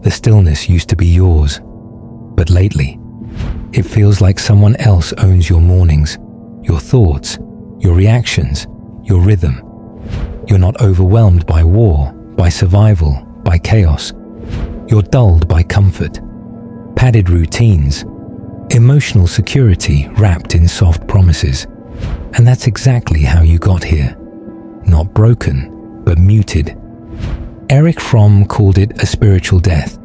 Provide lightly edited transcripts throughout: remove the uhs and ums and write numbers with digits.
The stillness used to be yours, but lately, it feels like someone else owns your mornings, your thoughts, your reactions, your rhythm. You're not overwhelmed by war, by survival, by chaos. You're dulled by comfort, padded routines, emotional security wrapped in soft promises. And that's exactly how you got here. Not broken, but muted. Erich Fromm called it a spiritual death.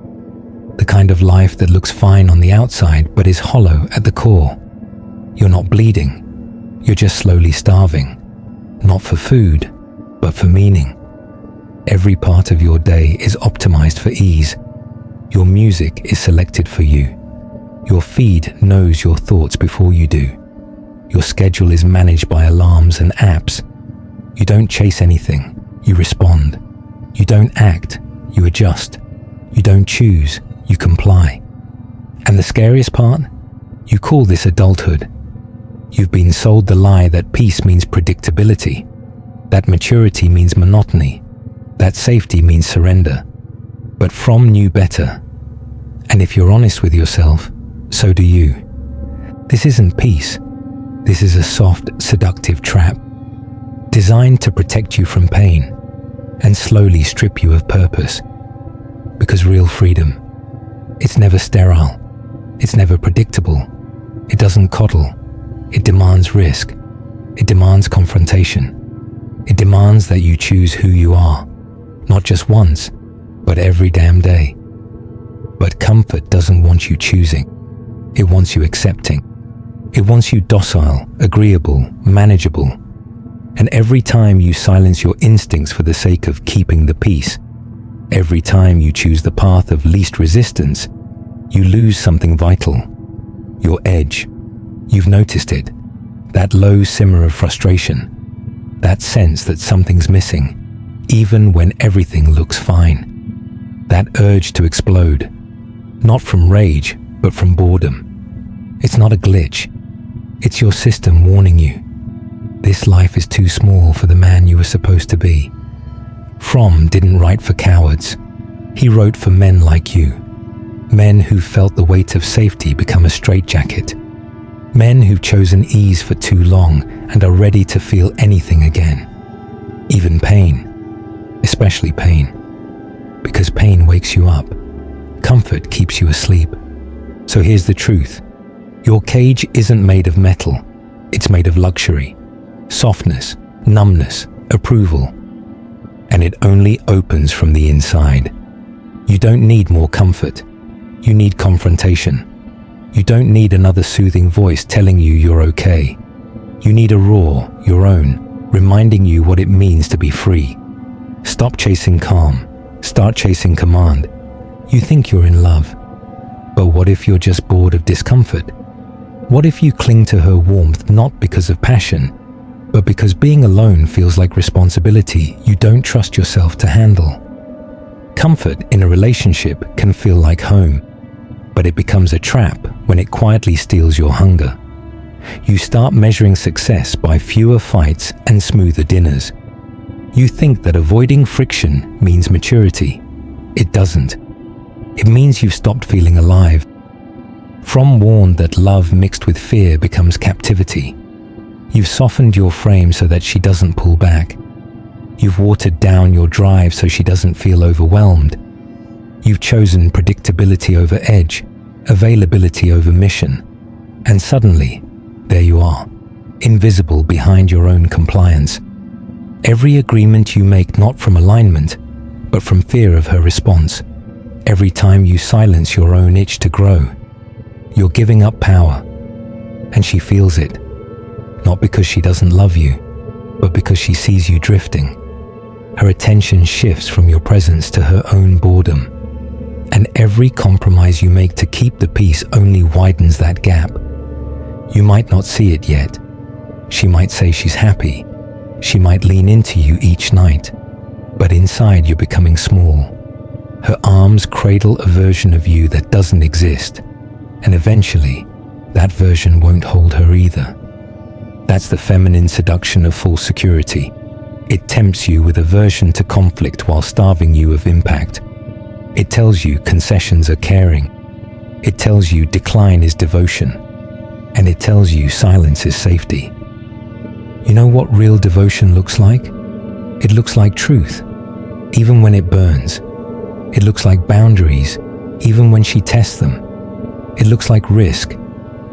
The kind of life that looks fine on the outside but is hollow at the core. You're not bleeding. You're just slowly starving. Not for food, but for meaning. Every part of your day is optimized for ease. Your music is selected for you. Your feed knows your thoughts before you do. Your schedule is managed by alarms and apps. You don't chase anything, you respond. You don't act, you adjust. You don't choose, you comply. And the scariest part? You call this adulthood. You've been sold the lie that peace means predictability, that maturity means monotony, that safety means surrender. But Fromm knew better. And if you're honest with yourself, so do you. This isn't peace. This is a soft, seductive trap, designed to protect you from pain and slowly strip you of purpose. Because real freedom, it's never sterile, it's never predictable, it doesn't coddle, it demands risk, it demands confrontation, it demands that you choose who you are, not just once, but every damn day. But comfort doesn't want you choosing, it wants you accepting. It wants you docile, agreeable, manageable. And every time you silence your instincts for the sake of keeping the peace, every time you choose the path of least resistance, you lose something vital. Your edge. You've noticed it. That low simmer of frustration. That sense that something's missing, even when everything looks fine. That urge to explode. Not from rage, but from boredom. It's not a glitch. It's your system warning you. This life is too small for the man you were supposed to be. Fromm didn't write for cowards. He wrote for men like you. Men who felt the weight of safety become a straitjacket. Men who've chosen ease for too long and are ready to feel anything again. Even pain. Especially pain. Because pain wakes you up. Comfort keeps you asleep. So here's the truth. Your cage isn't made of metal. It's made of luxury, softness, numbness, approval. And it only opens from the inside. You don't need more comfort. You need confrontation. You don't need another soothing voice telling you you're okay. You need a roar, your own, reminding you what it means to be free. Stop chasing calm. Start chasing command. You think you're in love. But what if you're just bored of discomfort? What if you cling to her warmth not because of passion, but because being alone feels like responsibility you don't trust yourself to handle? Comfort in a relationship can feel like home, but it becomes a trap when it quietly steals your hunger. You start measuring success by fewer fights and smoother dinners. You think that avoiding friction means maturity. It doesn't. It means you've stopped feeling alive. Fromm warned that love mixed with fear becomes captivity. You've softened your frame so that she doesn't pull back. You've watered down your drive so she doesn't feel overwhelmed. You've chosen predictability over edge, availability over mission. And suddenly, there you are, invisible behind your own compliance. Every agreement you make not from alignment, but from fear of her response. Every time you silence your own itch to grow, you're giving up power. And she feels it. Not because she doesn't love you, but because she sees you drifting. Her attention shifts from your presence to her own boredom. And every compromise you make to keep the peace only widens that gap. You might not see it yet. She might say she's happy. She might lean into you each night. But inside you're becoming small. Her arms cradle a version of you that doesn't exist. And eventually, that version won't hold her either. That's the feminine seduction of false security. It tempts you with aversion to conflict while starving you of impact. It tells you concessions are caring. It tells you decline is devotion. And it tells you silence is safety. You know what real devotion looks like? It looks like truth, even when it burns. It looks like boundaries, even when she tests them. It looks like risk,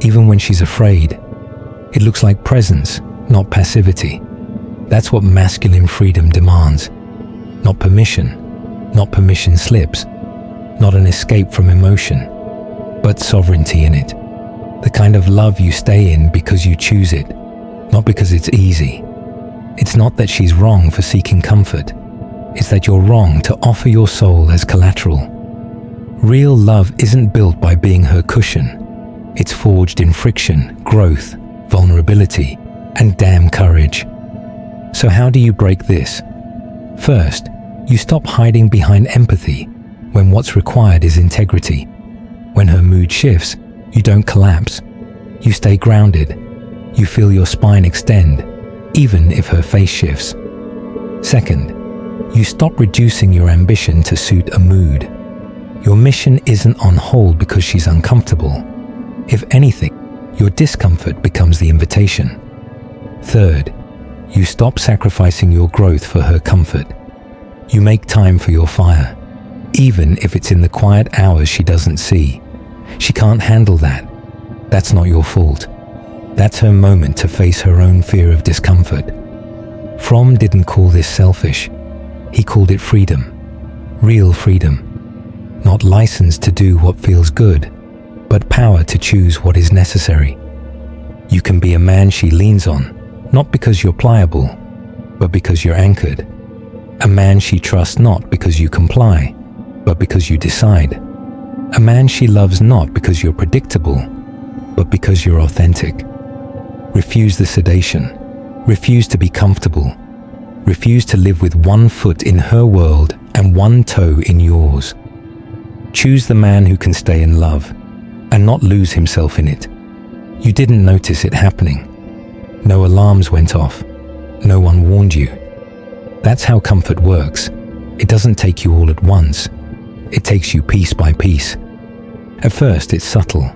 even when she's afraid. It looks like presence, not passivity. That's what masculine freedom demands. Not permission slips, not an escape from emotion, but sovereignty in it. The kind of love you stay in because you choose it, not because it's easy. It's not that she's wrong for seeking comfort. It's that you're wrong to offer your soul as collateral. Real love isn't built by being her cushion. It's forged in friction, growth, vulnerability, and damn courage. So how do you break this? First, you stop hiding behind empathy when what's required is integrity. When her mood shifts, you don't collapse. You stay grounded. You feel your spine extend, even if her face shifts. Second, you stop reducing your ambition to suit a mood. Your mission isn't on hold because she's uncomfortable. If anything, your discomfort becomes the invitation. Third, you stop sacrificing your growth for her comfort. You make time for your fire, even if it's in the quiet hours she doesn't see. She can't handle that. That's not your fault. That's her moment to face her own fear of discomfort. Fromm didn't call this selfish. He called it freedom. Real freedom. Not license to do what feels good, but power to choose what is necessary. You can be a man she leans on, not because you're pliable, but because you're anchored. A man she trusts not because you comply, but because you decide. A man she loves not because you're predictable, but because you're authentic. Refuse the sedation. Refuse to be comfortable. Refuse to live with one foot in her world and one toe in yours. Choose the man who can stay in love and not lose himself in it. You didn't notice it happening. No alarms went off. No one warned you. That's how comfort works. It doesn't take you all at once. It takes you piece by piece. At first, it's subtle.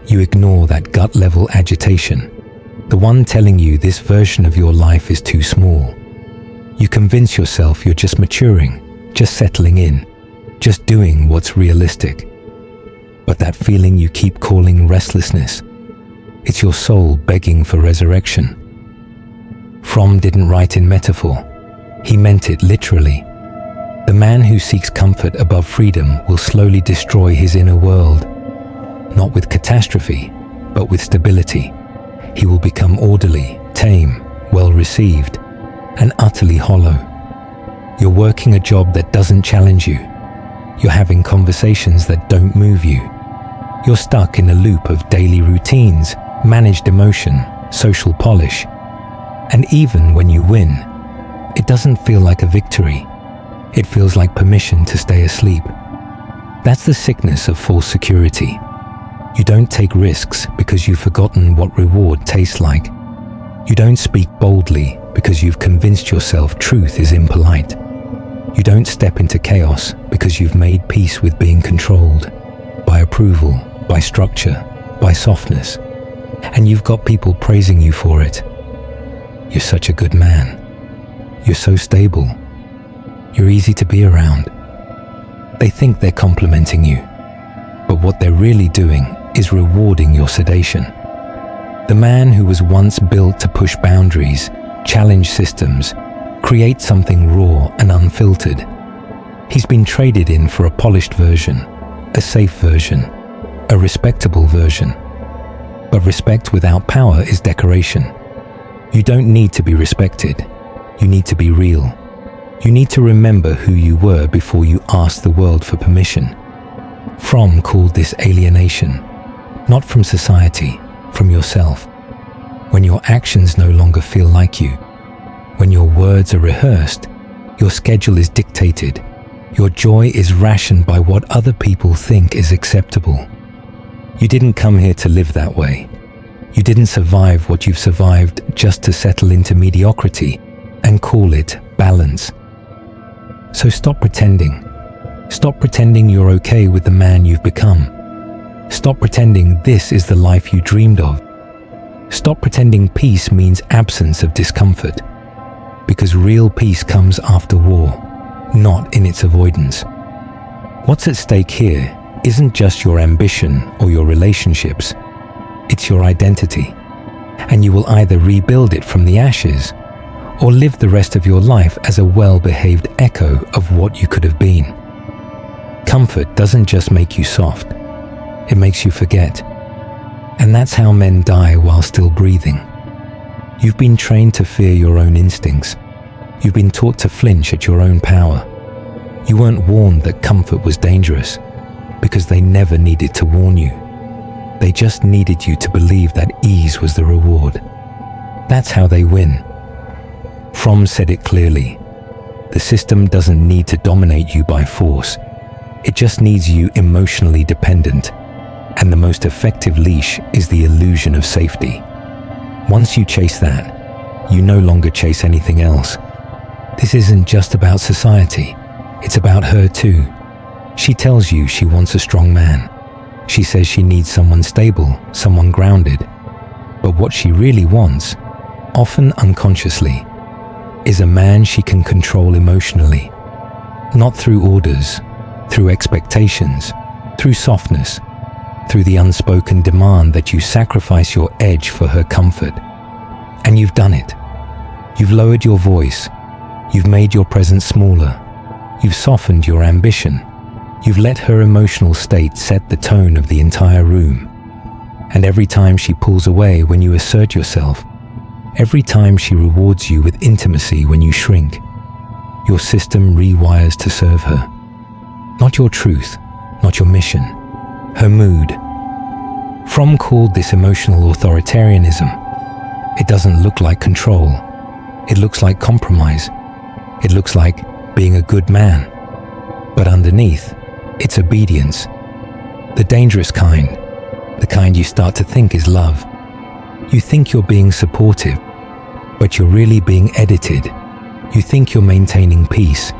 You ignore that gut-level agitation, the one telling you this version of your life is too small. You convince yourself you're just maturing, just settling in, just doing what's realistic. But that feeling you keep calling restlessness, it's your soul begging for resurrection. Fromm didn't write in metaphor. He meant it literally. The man who seeks comfort above freedom will slowly destroy his inner world, not with catastrophe, but with stability. He will become orderly, tame, well-received, and utterly hollow. You're working a job that doesn't challenge you. You're having conversations that don't move you. You're stuck in a loop of daily routines, managed emotion, social polish. And even when you win, it doesn't feel like a victory. It feels like permission to stay asleep. That's the sickness of false security. You don't take risks because you've forgotten what reward tastes like. You don't speak boldly because you've convinced yourself truth is impolite. You don't step into chaos because you've made peace with being controlled by approval, by structure, by softness. And you've got people praising you for it. You're such a good man. You're so stable. You're easy to be around. They think they're complimenting you, but what they're really doing is rewarding your sedation. The man who was once built to push boundaries, challenge systems, create something raw and unfiltered. He's been traded in for a polished version, a safe version, a respectable version. But respect without power is decoration. You don't need to be respected. You need to be real. You need to remember who you were before you asked the world for permission. Fromm called this alienation, not from society, from yourself. When your actions no longer feel like you, when your words are rehearsed, your schedule is dictated, your joy is rationed by what other people think is acceptable. You didn't come here to live that way. You didn't survive what you've survived just to settle into mediocrity and call it balance. So stop pretending. Stop pretending you're okay with the man you've become. Stop pretending this is the life you dreamed of. Stop pretending peace means absence of discomfort. Because real peace comes after war, not in its avoidance. What's at stake here isn't just your ambition or your relationships. It's your identity. And you will either rebuild it from the ashes or live the rest of your life as a well-behaved echo of what you could have been. Comfort doesn't just make you soft, it makes you forget. And that's how men die while still breathing. You've been trained to fear your own instincts. You've been taught to flinch at your own power. You weren't warned that comfort was dangerous because they never needed to warn you. They just needed you to believe that ease was the reward. That's how they win. Fromm said it clearly. The system doesn't need to dominate you by force. It just needs you emotionally dependent. And the most effective leash is the illusion of safety. Once you chase that, you no longer chase anything else. This isn't just about society. It's about her too. She tells you she wants a strong man. She says she needs someone stable, someone grounded. But what she really wants, often unconsciously, is a man she can control emotionally. Not through orders, through expectations, through softness, through the unspoken demand that you sacrifice your edge for her comfort. And you've done it. You've lowered your voice. You've made your presence smaller. You've softened your ambition. You've let her emotional state set the tone of the entire room. And every time she pulls away when you assert yourself, every time she rewards you with intimacy when you shrink, your system rewires to serve her. Not your truth, not your mission, her mood. Fromm called this emotional authoritarianism. It doesn't look like control. It looks like compromise. It looks like being a good man. But underneath, it's obedience. The dangerous kind, the kind you start to think is love. You think you're being supportive, but you're really being edited. You think you're maintaining peace,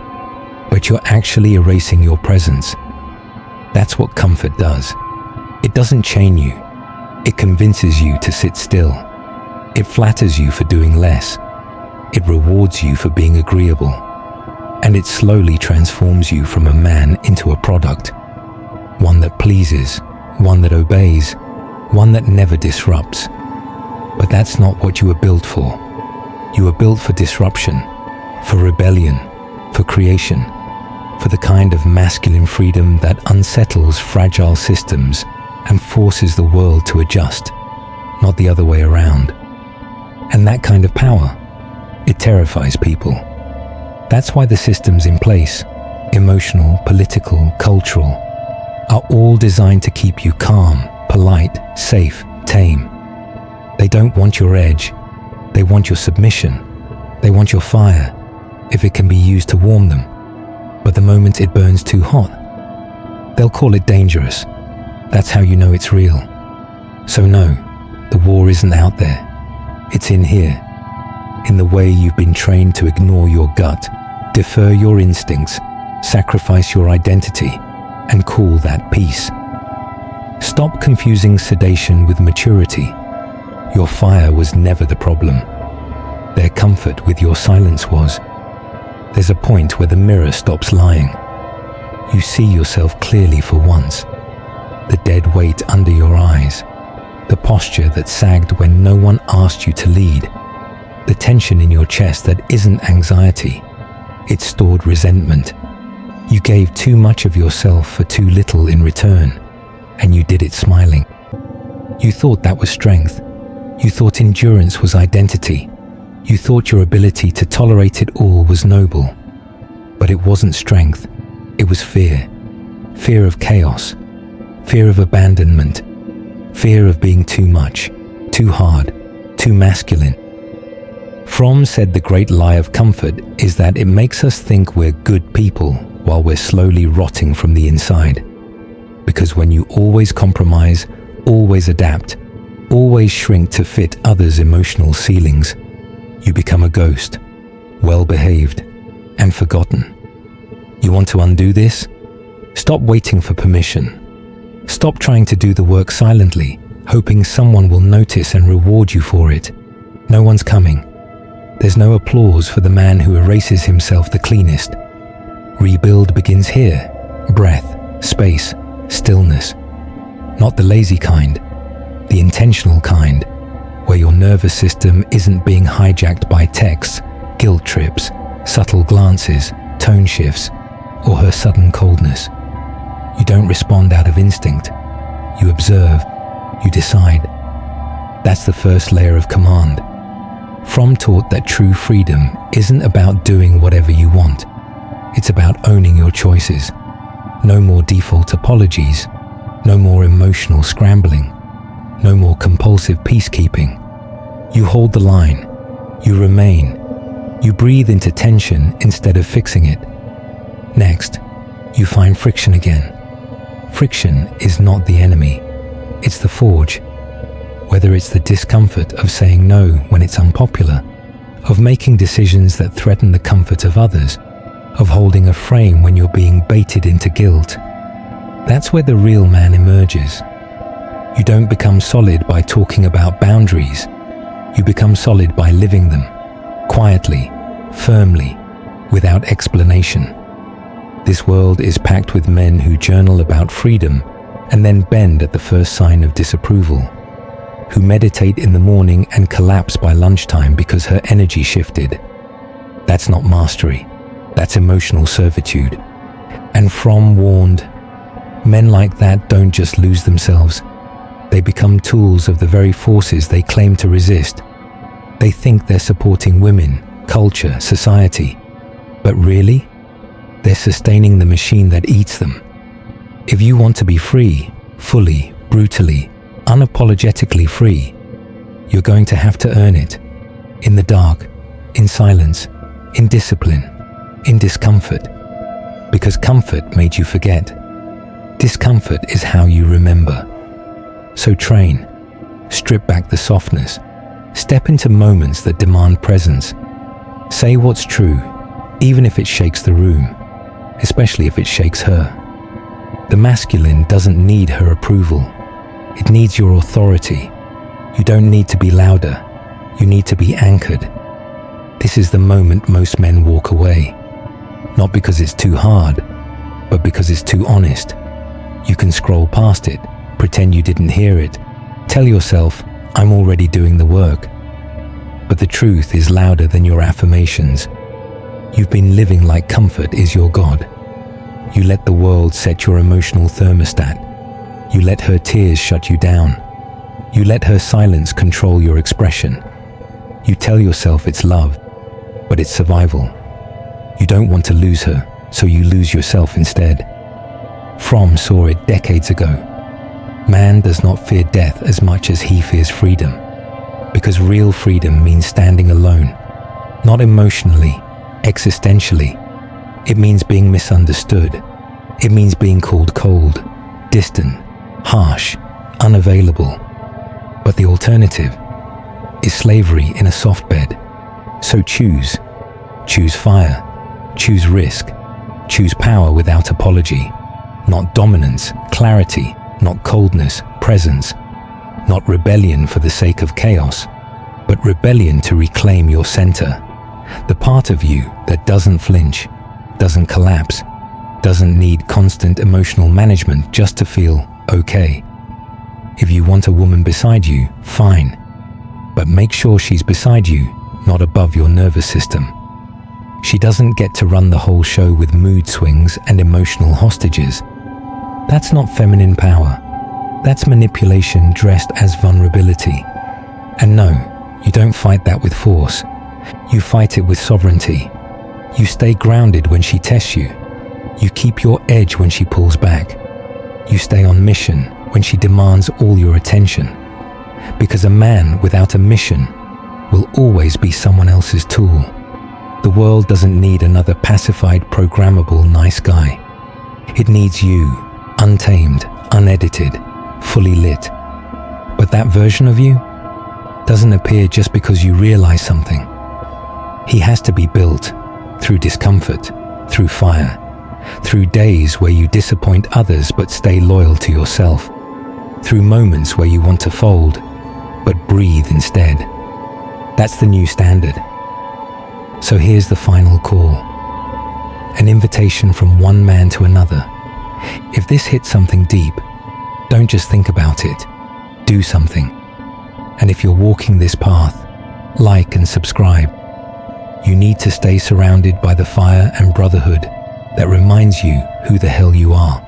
but you're actually erasing your presence. That's what comfort does. It doesn't chain you. It convinces you to sit still. It flatters you for doing less. It rewards you for being agreeable. And it slowly transforms you from a man into a product. One that pleases, one that obeys, one that never disrupts. But that's not what you were built for. You were built for disruption, for rebellion, for creation, for the kind of masculine freedom that unsettles fragile systems and forces the world to adjust, not the other way around. And that kind of power, it terrifies people. That's why the systems in place, emotional, political, cultural, are all designed to keep you calm, polite, safe, tame. They don't want your edge. They want your submission. They want your fire, if it can be used to warm them. But the moment it burns too hot, they'll call it dangerous. That's how you know it's real. So no, the war isn't out there. It's in here, in the way you've been trained to ignore your gut, defer your instincts, sacrifice your identity, and call that peace. Stop confusing sedation with maturity. Your fire was never the problem. Their comfort with your silence was. There's a point where the mirror stops lying. You see yourself clearly for once. The dead weight under your eyes, the posture that sagged when no one asked you to lead, the tension in your chest that isn't anxiety, it's stored resentment. You gave too much of yourself for too little in return, and you did it smiling. You thought that was strength. You thought endurance was identity. You thought your ability to tolerate it all was noble. But it wasn't strength. It was fear. Fear of chaos. Fear of abandonment. Fear of being too much, too hard, too masculine. Fromm said the great lie of comfort is that it makes us think we're good people while we're slowly rotting from the inside. Because when you always compromise, always adapt, always shrink to fit others' emotional ceilings, you become a ghost, well-behaved, and forgotten. You want to undo this? Stop waiting for permission. Stop trying to do the work silently, hoping someone will notice and reward you for it. No one's coming. There's no applause for the man who erases himself the cleanest. Rebuild begins here. Breath, space, stillness. Not the lazy kind, the intentional kind, where your nervous system isn't being hijacked by texts, guilt trips, subtle glances, tone shifts, or her sudden coldness. You don't respond out of instinct. You observe. You decide. That's the first layer of command. Fromm taught that true freedom isn't about doing whatever you want. It's about owning your choices. No more default apologies. No more emotional scrambling. No more compulsive peacekeeping. You hold the line. You remain. You breathe into tension instead of fixing it. Next, you find friction again. Friction is not the enemy. It's the forge. Whether it's the discomfort of saying no when it's unpopular, of making decisions that threaten the comfort of others, of holding a frame when you're being baited into guilt. That's where the real man emerges. You don't become solid by talking about boundaries. You become solid by living them, quietly, firmly, without explanation. This world is packed with men who journal about freedom and then bend at the first sign of disapproval, who meditate in the morning and collapse by lunchtime because her energy shifted. That's not mastery. That's emotional servitude. And Fromm warned, men like that don't just lose themselves. They become tools of the very forces they claim to resist. They think they're supporting women, culture, society. But really, they're sustaining the machine that eats them. If you want to be free, fully, brutally, unapologetically free, you're going to have to earn it. In the dark, in silence, in discipline, in discomfort. Because comfort made you forget. Discomfort is how you remember. So train. Strip back the softness. Step into moments that demand presence. Say what's true, even if it shakes the room, especially if it shakes her. The masculine doesn't need her approval. It needs your authority. You don't need to be louder. You need to be anchored. This is the moment most men walk away. Not because it's too hard, but because it's too honest. You can scroll past it, pretend you didn't hear it. Tell yourself, I'm already doing the work. But the truth is louder than your affirmations. You've been living like comfort is your God. You let the world set your emotional thermostat. You let her tears shut you down. You let her silence control your expression. You tell yourself it's love, but it's survival. You don't want to lose her, so you lose yourself instead. Fromm saw it decades ago. Man does not fear death as much as he fears freedom, because real freedom means standing alone, not emotionally, existentially. It means being misunderstood. It means being called cold, distant, harsh, unavailable. But the alternative is slavery in a soft bed. So choose. Choose fire. Choose risk. Choose power without apology. Not dominance, clarity, not coldness, presence. Not rebellion for the sake of chaos, but rebellion to reclaim your center. The part of you that doesn't flinch, doesn't collapse, doesn't need constant emotional management just to feel okay. If you want a woman beside you, fine. But make sure she's beside you, not above your nervous system. She doesn't get to run the whole show with mood swings and emotional hostages. That's not feminine power. That's manipulation dressed as vulnerability. And no, you don't fight that with force. You fight it with sovereignty. You stay grounded when she tests you. You keep your edge when she pulls back. You stay on mission when she demands all your attention. Because a man without a mission will always be someone else's tool. The world doesn't need another pacified, programmable, nice guy. It needs you, untamed, unedited, fully lit. But that version of you doesn't appear just because you realize something. He has to be built through discomfort, through fire, through days where you disappoint others but stay loyal to yourself, through moments where you want to fold but breathe instead. That's the new standard. So here's the final call, an invitation from one man to another. If this hits something deep, don't just think about it, do something. And if you're walking this path, like and subscribe. You need to stay surrounded by the fire and brotherhood that reminds you who the hell you are.